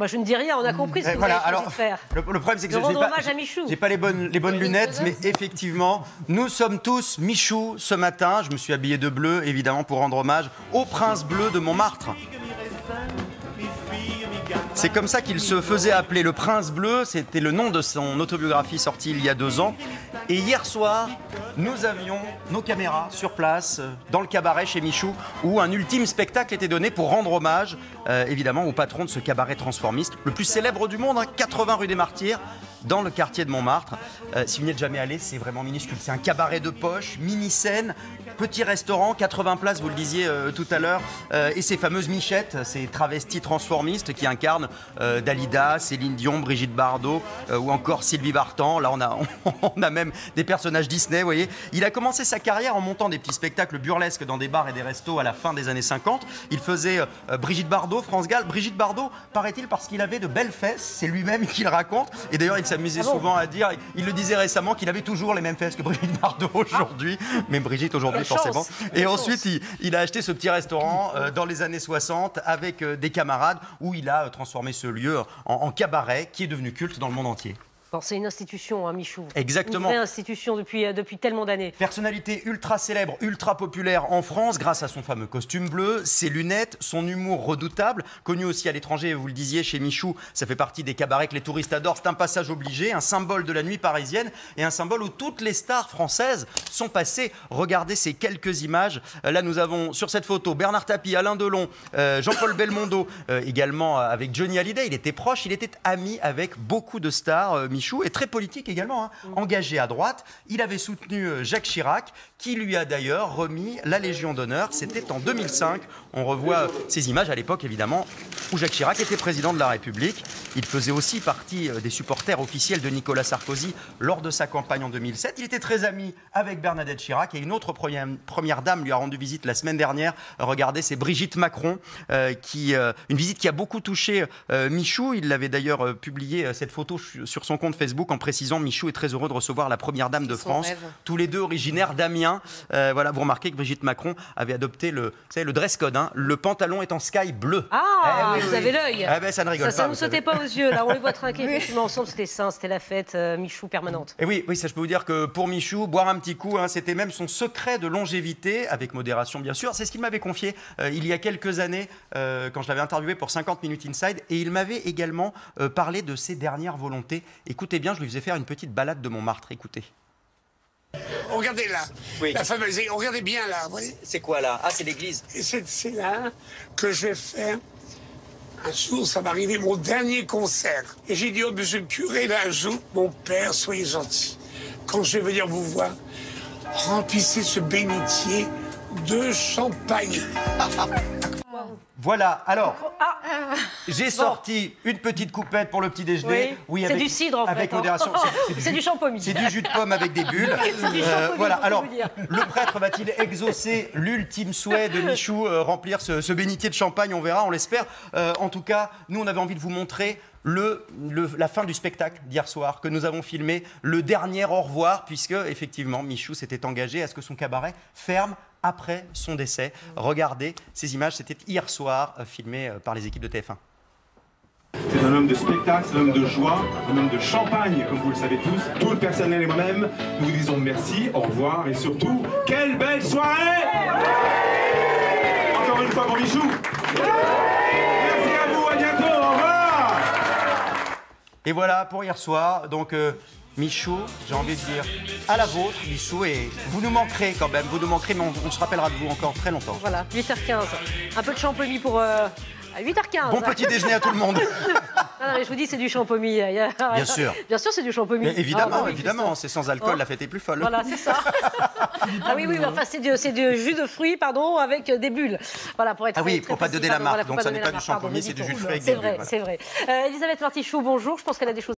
Bah, je ne dis rien, on a compris ce que vous avez choisi de faire. Le problème, c'est que je rendre hommage à Michou. J'ai pas les bonnes lunettes, mais effectivement, nous sommes tous Michou ce matin. Je me suis habillé de bleu, évidemment, pour rendre hommage au prince bleu de Montmartre. C'est comme ça qu'il se faisait appeler, le Prince Bleu. C'était le nom de son autobiographie sortie il y a 2 ans. Et hier soir, nous avions nos caméras sur place, dans le cabaret chez Michou, où un ultime spectacle était donné pour rendre hommage, évidemment, au patron de ce cabaret transformiste, le plus célèbre du monde, 80 rue des Martyrs, dans le quartier de Montmartre. Si vous n'y êtes jamais allé, c'est vraiment minuscule. C'est un cabaret de poche, mini-scène, petit restaurant, 80 places, vous le disiez tout à l'heure, et ces fameuses michettes, ces travestis transformistes qui incarnent Dalida, Céline Dion, Brigitte Bardot ou encore Sylvie Vartan. Là, on a même des personnages Disney, vous voyez. Il a commencé sa carrière en montant des petits spectacles burlesques dans des bars et des restos à la fin des années 50. Il faisait Brigitte Bardot, France Gall. Brigitte Bardot, paraît-il, parce qu'il avait de belles fesses, c'est lui-même qui le raconte. Et d'ailleurs, il s'amusait souvent à dire, il le disait récemment, qu'il avait toujours les mêmes fesses que Brigitte Bardot aujourd'hui. Mais Brigitte aujourd'hui, forcément. Et ensuite, il a acheté ce petit restaurant dans les années 60 avec des camarades où il a transformé ce lieu en cabaret qui est devenu culte dans le monde entier. Bon, c'est une institution, hein, Michou. Exactement. Une vraie institution depuis tellement d'années. Personnalité ultra célèbre, ultra populaire en France grâce à son fameux costume bleu, ses lunettes, son humour redoutable, connu aussi à l'étranger, vous le disiez, chez Michou, ça fait partie des cabarets que les touristes adorent, c'est un passage obligé, un symbole de la nuit parisienne et un symbole où toutes les stars françaises sont passées. Regardez ces quelques images. Là, nous avons sur cette photo Bernard Tapie, Alain Delon, Jean-Paul Belmondo, également avec Johnny Hallyday. Il était proche, il était ami avec beaucoup de stars. Michou est très politique également, hein. Engagé à droite. Il avait soutenu Jacques Chirac, qui lui a d'ailleurs remis la Légion d'honneur. C'était en 2005. On revoit ces images à l'époque, évidemment, où Jacques Chirac était président de la République. Il faisait aussi partie des supporters officiels de Nicolas Sarkozy lors de sa campagne en 2007. Il était très ami avec Bernadette Chirac et une autre première dame lui a rendu visite la semaine dernière. Regardez, c'est Brigitte Macron, une visite qui a beaucoup touché Michou. Il avait d'ailleurs publié cette photo sur son compte Facebook en précisant: Michou est très heureux de recevoir la première dame de France, tous les deux originaires d'Amiens. Voilà, vous remarquez que Brigitte Macron avait adopté le dress code, hein. Le pantalon est en sky bleu. Ah, vous avez l'œil. Ah ben, ça ne rigole pas. Ça ne vous sautait pas aux yeux, là, on les voit trinquer effectivement ensemble, c'était ça, c'était la fête Michou permanente. Et oui, ça je peux vous dire que pour Michou, boire un petit coup, hein, c'était même son secret de longévité, avec modération bien sûr. C'est ce qu'il m'avait confié il y a quelques années, quand je l'avais interviewé pour 50 Minutes Inside, et il m'avait également parlé de ses dernières volontés. Écoutez bien, je lui faisais faire une petite balade de Montmartre, écoutez. Regardez là, la fameuse, regardez bien là, vous voyez. C'est quoi là? Ah, c'est l'église. Et c'est là que je vais faire, un jour, ça va arriver, mon dernier concert. Et j'ai dit au monsieur le curé d'un jour: mon père, soyez gentil. Quand je vais venir vous voir, remplissez ce bénitier de champagne. Voilà, alors, j'ai sorti une petite coupette pour le petit déjeuner. Oui, c'est du cidre en fait. Avec modération. C'est du champomis. C'est du jus de pomme avec des bulles. Voilà, alors, le prêtre va-t-il exaucer l'ultime souhait de Michou, remplir ce bénitier de champagne? On verra, on l'espère. En tout cas, nous, on avait envie de vous montrer la fin du spectacle d'hier soir que nous avons filmé, le dernier au revoir, puisque, effectivement, Michou s'était engagé à ce que son cabaret ferme après son décès. Regardez ces images, c'était hier soir, filmé par les équipes de TF1. C'est un homme de spectacle, c'est un homme de joie, un homme de champagne, comme vous le savez tous. Tout le personnel et moi-même, nous vous disons merci, au revoir et surtout, quelle belle soirée! Encore une fois pour Michou. Merci à vous, à bientôt, au revoir! Et voilà pour hier soir, donc Michou, j'ai envie de dire à la vôtre, Michou, et vous nous manquerez quand même, vous nous manquerez, mais on se rappellera de vous encore très longtemps. Voilà, 8h15, un peu de champomis pour... à 8h15. Bon petit déjeuner à tout le monde. Non, mais je vous dis, c'est du champomis. Bien sûr. Bien sûr, c'est du champomis. Mais évidemment, évidemment, c'est sans alcool, la fête est plus folle. Voilà, c'est ça. Ah oui, enfin, c'est du jus de fruits, pardon, avec des bulles. Voilà, pour être Ah oui, très pour pas précis, donner la marque, voilà, donc ça n'est pas du champomis, c'est du jus de fruits avec des bulles. C'est vrai. Elisabeth Martichoux, bonjour, je pense qu'elle a des choses